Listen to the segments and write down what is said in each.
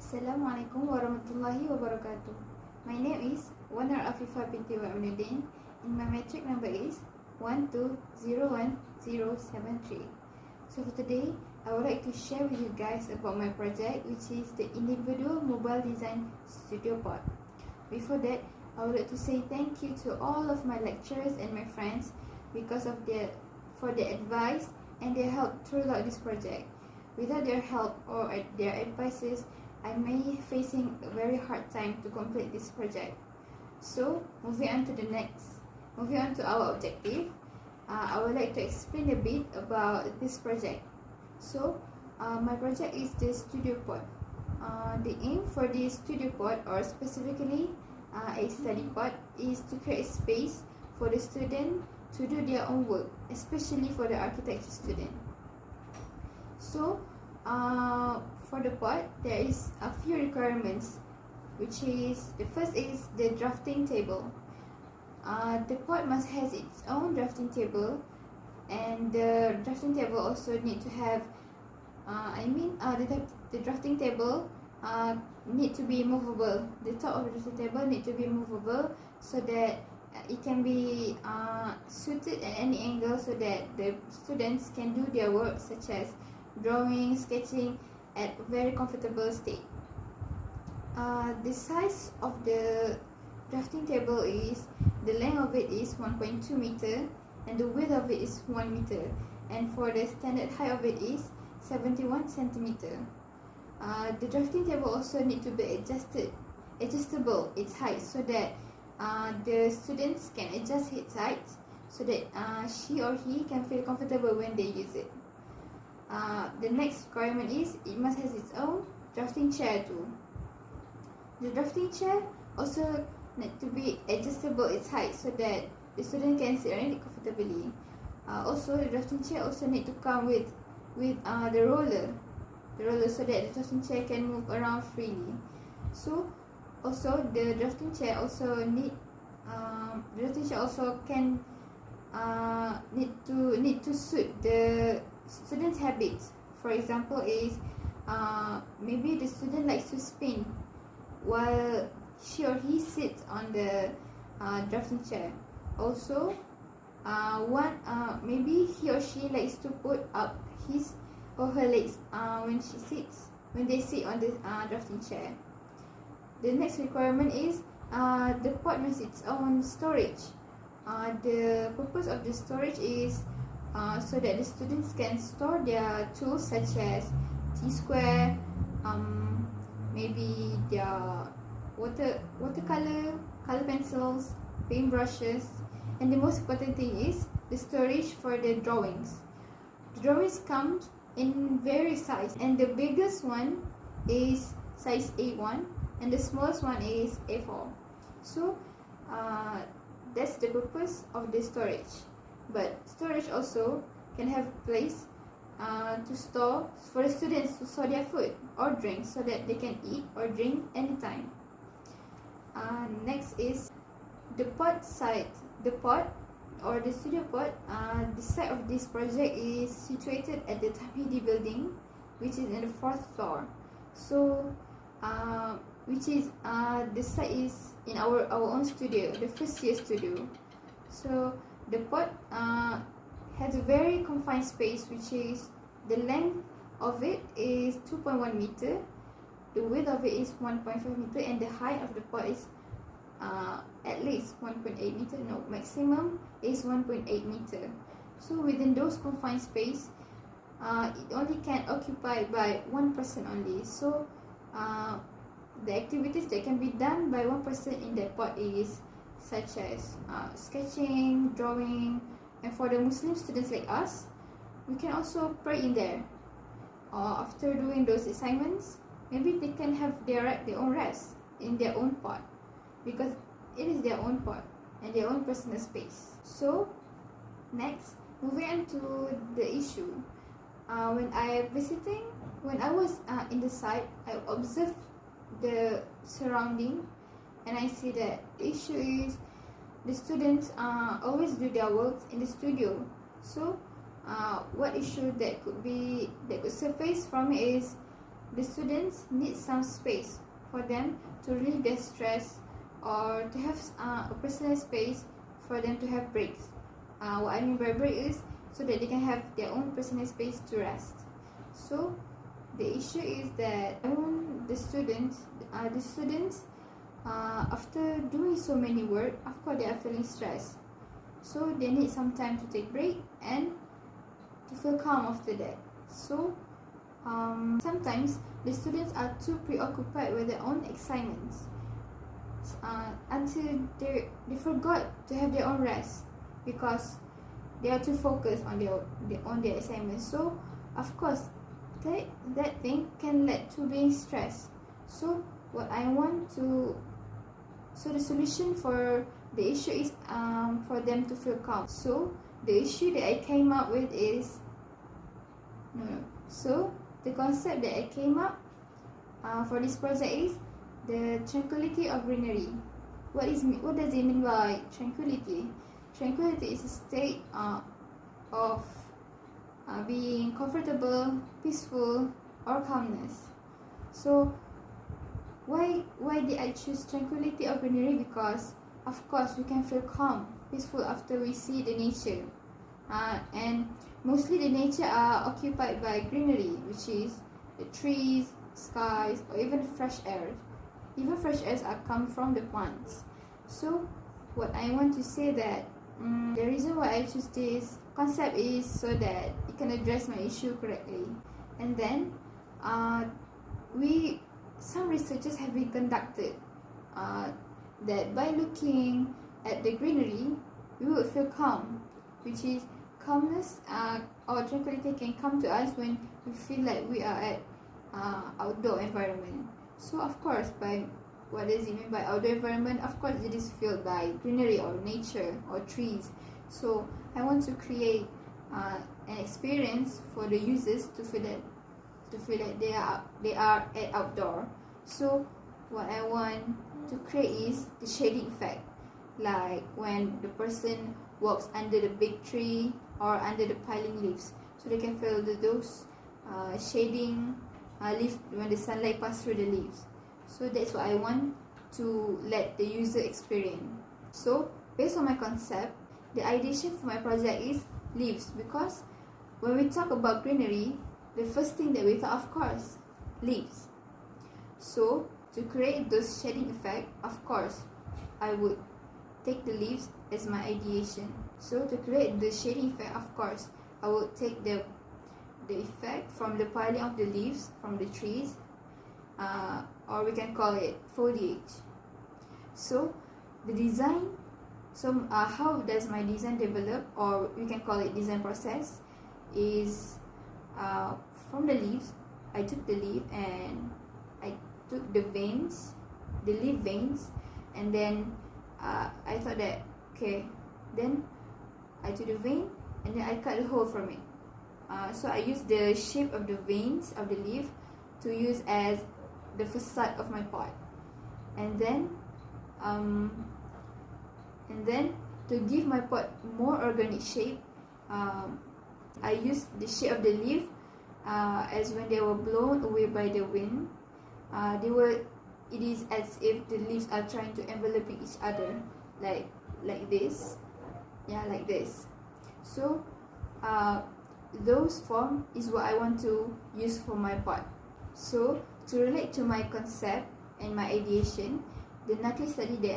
Assalamualaikum warahmatullahi wabarakatuh. My name is Afifah binti AMINUDDin and my metric number is 1201073. So for today, I would like to share with you guys about my project, which is the individual mobile design studio pod. Before that, I would like to say thank you to all of my lecturers and my friends because of their advice and their help throughout this project. Without their help or their advices, I may facing a very hard time to complete this project. So moving on to our objective, I would like to explain a bit about this project. So my project is the studio pod. The aim for this studio pod, or specifically a study pod, is to create space for the student to do their own work, especially for the architecture student. So for the pod, there is a few requirements, which is the first is the drafting table. The pod must have its own drafting table, and the drafting table also need to have the drafting table need to be movable. The top of the drafting table need to be movable so that it can be suited at any angle, so that the students can do their work such as drawing, sketching at a very comfortable state. The size of the drafting table is, the length of it is 1.2 meter and the width of it is 1 meter, and for the standard height of it is 71 centimeter. The drafting table also need to be adjustable its height, so that the students can adjust its height so that she or he can feel comfortable when they use it. The next requirement is it must have its own drafting chair too. The drafting chair also need to be adjustable its height so that the student can sit on it comfortably. Also, the drafting chair also need to come with the roller so that the drafting chair can move around freely. So also the drafting chair also need need to suit the student's habits. For example, is maybe the student likes to spin while she or he sits on the drafting chair. Also, maybe he or she likes to put up his or her legs when they sit on the drafting chair. The next requirement is the pod must its own storage. The purpose of the storage is so that the students can store their tools such as T-square, maybe their watercolor, color pencils, paint brushes, and the most important thing is the storage for the drawings. The drawings come in various sizes, and the biggest one is size A1 and the smallest one is A4. So that's the purpose of the storage. But storage also can have place to store for the students to store their food or drink, so that they can eat or drink anytime. Next is the pod site. The pod or the studio pod, the site of this project is situated at the Tamhidi building, which is in the 4th floor. So which is the site is in our own studio, the first year studio. So the pod has a very confined space, which is the length of it is 2.1 meter, the width of it is 1.5 meter, and the height of the pod is at least 1.8 meter. No, maximum is 1.8 meter. So within those confined space, it only can occupy by one person only. So the activities that can be done by one person in that pod is such as sketching, drawing, and for the Muslim students like us, we can also pray in there. After doing those assignments, maybe they can have their own rest in their own pod, because it is their own pod and their own personal space. So next, moving on to the issue. When I was in the site, I observed the surrounding, and I see that the issue is the students always do their work in the studio. So what issue that could surface from it is the students need some space for them to relieve their stress, or to have a personal space for them to have breaks. What I mean by break is so that they can have their own personal space to rest. So the issue is that I want the students after doing so many work, of course they are feeling stressed. So they need some time to take break and to feel calm after that. So sometimes the students are too preoccupied with their own assignments until they forgot to have their own rest, because they are too focused on their assignments. So of course that thing can lead to being stressed. So the solution for the issue is for them to feel calm. So the issue that I came up with is So the concept that I came up for this project is the tranquility of greenery. What does it mean by tranquility? Tranquility is a state of being comfortable, peaceful, or calmness. So why did I choose tranquility of greenery? Because of course we can feel calm, peaceful after we see the nature, and mostly the nature are occupied by greenery, which is the trees, skies, or even fresh air. Even fresh airs are come from the plants. So what I want to say that the reason why I choose this concept is so that it can address my issue correctly. And then some researches have been conducted that by looking at the greenery we would feel calm, which is calmness or tranquility can come to us when we feel like we are at outdoor environment. So of course, what does it mean by outdoor environment? Of course, it is filled by greenery or nature or trees. So I want to create an experience for the users to feel that they are at outdoor. So what I want to create is the shading effect, like when the person walks under the big tree or under the piling leaves, so they can feel those shading leaves when the sunlight passes through the leaves. So that's what I want to let the user experience. So based on my concept, the ideation for my project is leaves, because when we talk about greenery, the first thing that we thought, of course, leaves. So to create those shading effect, of course, I would take the leaves as my ideation. So to create the shading effect, of course, I would take the effect from the piling of the leaves from the trees, or we can call it foliage. So the design, how does my design develop, or we can call it design process, is from the leaves. I took the leaf and I took the leaf veins, and then I thought that, okay, then I took the vein and then I cut a hole from it. So I used the shape of the veins of the leaf to use as the facade of my pot, and then to give my pot more organic shape, I used the shape of the leaf as when they were blown away by the wind. It is as if the leaves are trying to envelop each other, like this, like this. So those form is what I want to use for my pot. So to relate to my concept and my ideation, the Nakli study that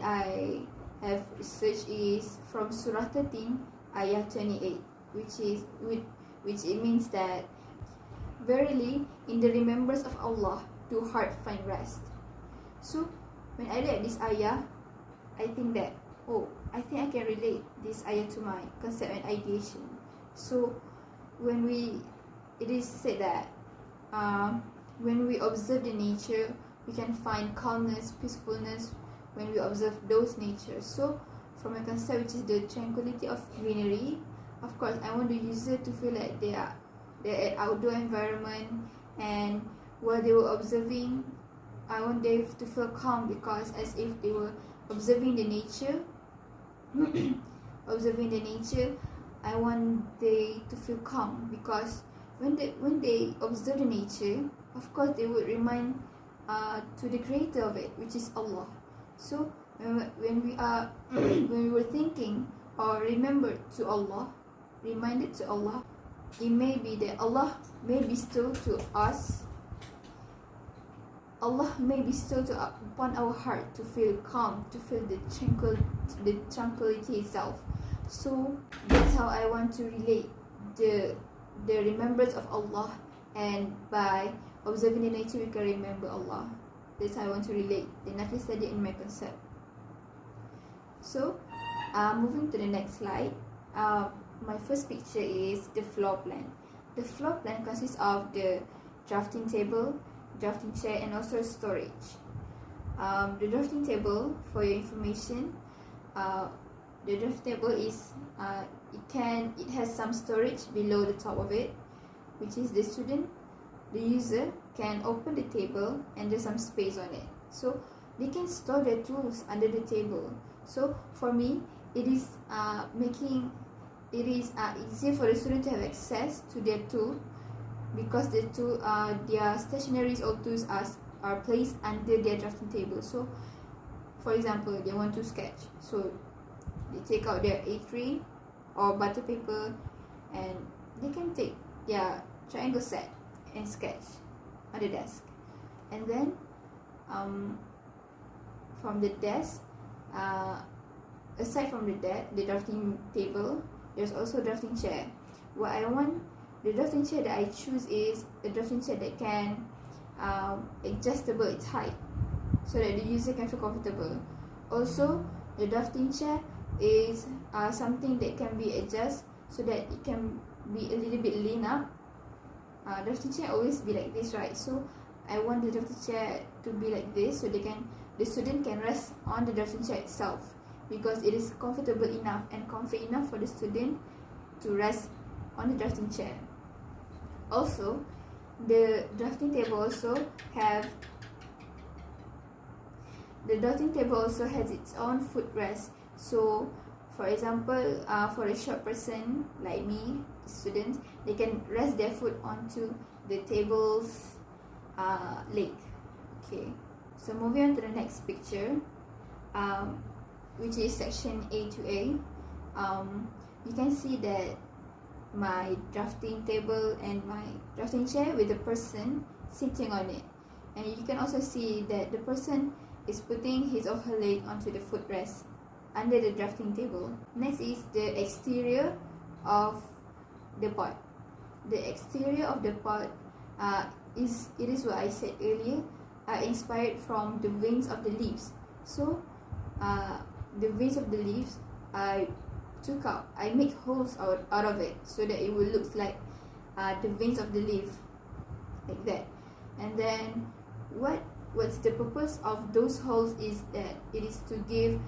I have researched is from Surah 13 ayah 28, which it means that verily in the remembrance of Allah do heart find rest. So when I read this ayah, I think that, I think I can relate this ayah to my concept and ideation. So it is said that when we observe the nature, we can find calmness, peacefulness when we observe those natures. So from my concept, which is the tranquility of greenery, of course I want the user to feel like they're at outdoor environment, and while they were observing, I want them to feel calm, because as if they were observing the nature I want they to feel calm, because when they observe the nature, of course they would remind to the creator of it, which is Allah. So when we are when we were thinking or remembered to Allah, reminded to Allah, it may be that Allah may bestow to us, Allah may bestow upon our heart to feel calm, to feel the tranquility itself. So that's how I want to relate the remembrance of Allah, and by observing the nature we can remember Allah. That's how I want to relate the natural study in my concept. So moving to the next slide, my first picture is the floor plan. The floor plan consists of the drafting table, drafting chair, and also storage. The drafting table, for your information, the drafting table is it has some storage below the top of it, which is the student, the user can open the table and there's some space on it, so they can store their tools under the table. So for me, it is easier for the student to have access to their tool, because the tool, their stationaries or tools are placed under their drafting table. So for example, they want to sketch, so they take out their A3 or butter paper and they can take their triangle set and sketch on the desk. And then from the desk, aside from the drafting table, there's also a drafting chair. What I want, the drafting chair that I choose is a drafting chair that can adjustable its height, so that the user can feel comfortable. Also, the drafting chair is something that can be adjusted so that it can be a little bit lean up. Drafting chair always be like this, right? So I want the drafting chair to be like this, so the student can rest on the drafting chair itself, because it is comfortable enough and comfy enough for the student to rest on the drafting chair. Also, the drafting table also has its own footrest. So for example, for a short person like me, students, they can rest their foot onto the table's leg. Okay, so moving on to the next picture, which is section A to A. You can see that my drafting table and my drafting chair with the person sitting on it, and you can also see that the person is putting his or her leg onto the footrest under the drafting table. Next is the exterior of the pot. The exterior of the pot is what I said earlier, inspired from the veins of the leaves. So the veins of the leaves, I make holes out of it, so that it will look like the veins of the leaf, like that. And then what's the purpose of those holes is that it is to give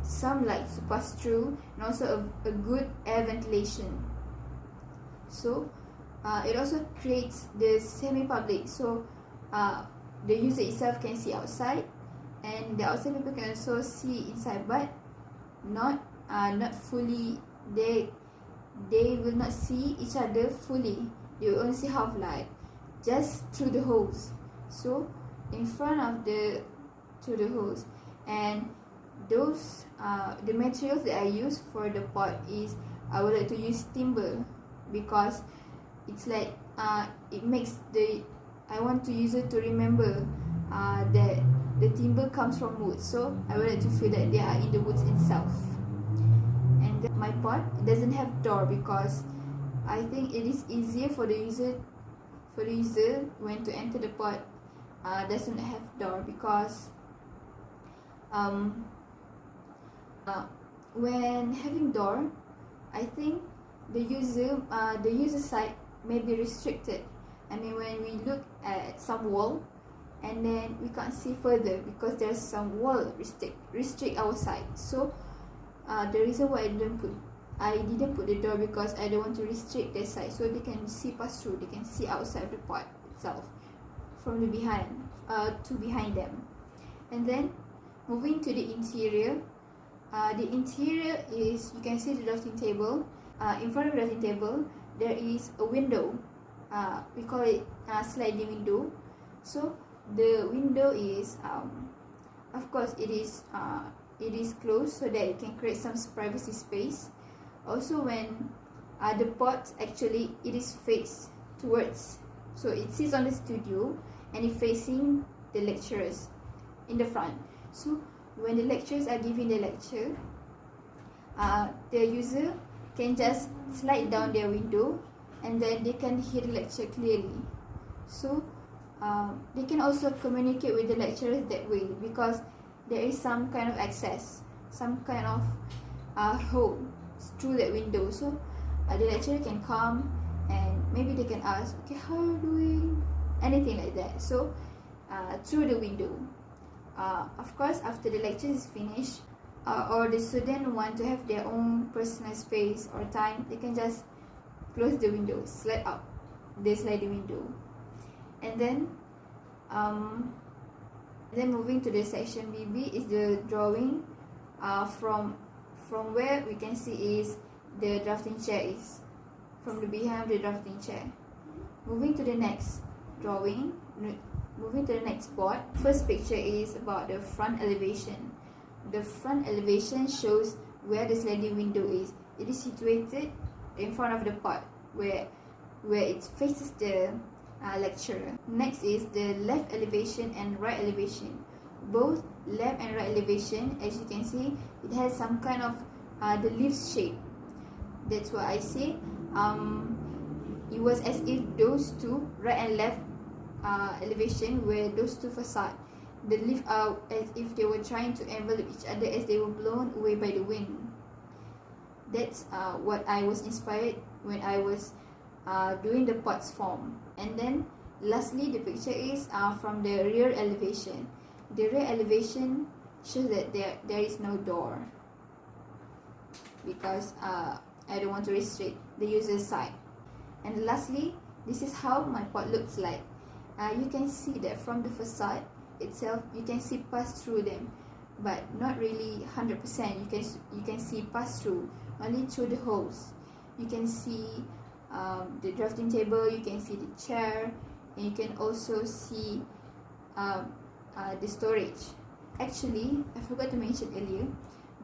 some light to pass through, and also a good air ventilation. So it also creates the semi-public, so the user itself can see outside, and the outside people can also see inside, but not fully. They will not see each other fully. They will only see half light, just through the holes. So in front of through the holes. And those the materials that I use for the pot is, I would like to use timber, because it's like it makes I want to use it to remember that the timber comes from wood, so I would like to feel that they are in the woods itself. And my pot doesn't have door, because I think it is easier for the user when to enter the pot doesn't have door, because when having door, I think the user side may be restricted. I mean, when we look at some wall, and then we can't see further because there's some wall restrict our side. So the reason why I didn't put the door, because I don't want to restrict their side, so they can see pass through, they can see outside of the pot itself from the behind them. And then moving to the interior. The interior is, you can see the drafting table. In front of the drafting table, there is a window. we call it sliding window. So the window is of course it is closed so that it can create some privacy space. Also, when the pot actually it is faced towards, so it sits on the studio and it facing the lecturers in the front. So when the lecturers are giving the lecture, the user can just slide down their window and then they can hear the lecture clearly. So they can also communicate with the lecturers that way, because there is some kind of access, some kind of hole through that window. So the lecturer can come and maybe they can ask, okay, how are you doing? Anything like that. So through the window. Of course, after the lecture is finished, or the student want to have their own personal space or time, they can just close the window, slide out the sliding window. And then moving to the section BB is the drawing. From where we can see is the drafting chair is, from the behind the drafting chair. Moving to the next drawing, moving to the next board. First picture is about the front elevation. The front elevation shows where the sliding window is. It is situated in front of the pot where it faces the lecturer. Next is the left elevation and right elevation. Both left and right elevation, as you can see, it has some kind of the leaf shape. That's what I say. It was as if those two, right and left elevation, were those two facades. The leaf are as if they were trying to envelop each other as they were blown away by the wind. That's what I was inspired when I was doing the pot's form. And then lastly, the picture is from the rear elevation. The rear elevation shows that there is no door, because I don't want to restrict the user's side. And lastly, this is how my pot looks like. You can see that from the facade itself, you can see pass through them, but not really 100%. You can see pass through only through the holes. You can see the drafting table, you can see the chair, and you can also see the storage. Actually, I forgot to mention earlier,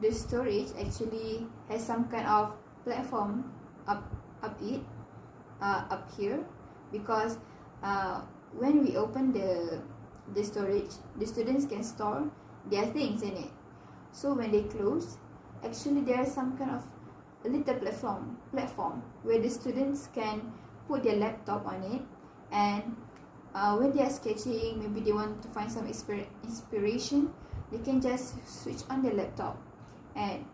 the storage actually has some kind of platform up here, because when we open the storage, the students can store their things in it. So when they close, actually there is some kind of a little platform where the students can put their laptop on it, and when they are sketching, maybe they want to find some inspiration, they can just switch on their laptop and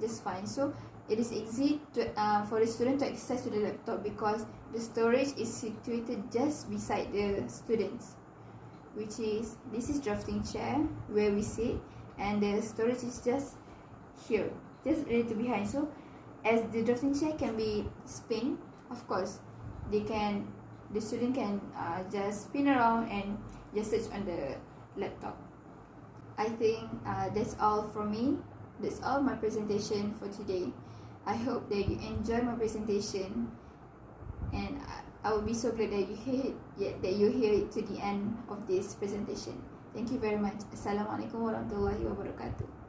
just fine. So it is easy for the student to access to the laptop, because the storage is situated just beside the students, which is, this is drafting chair where we sit, and the storage is just here, just a little behind. So as the drafting chair can be spin, of course the student can just spin around and just search on the laptop. I think that's all from me. That's all my presentation for today. I hope that you enjoy my presentation, and I will be so glad that you hear it to the end of this presentation. Thank you very much. Assalamualaikum warahmatullahi wabarakatuh.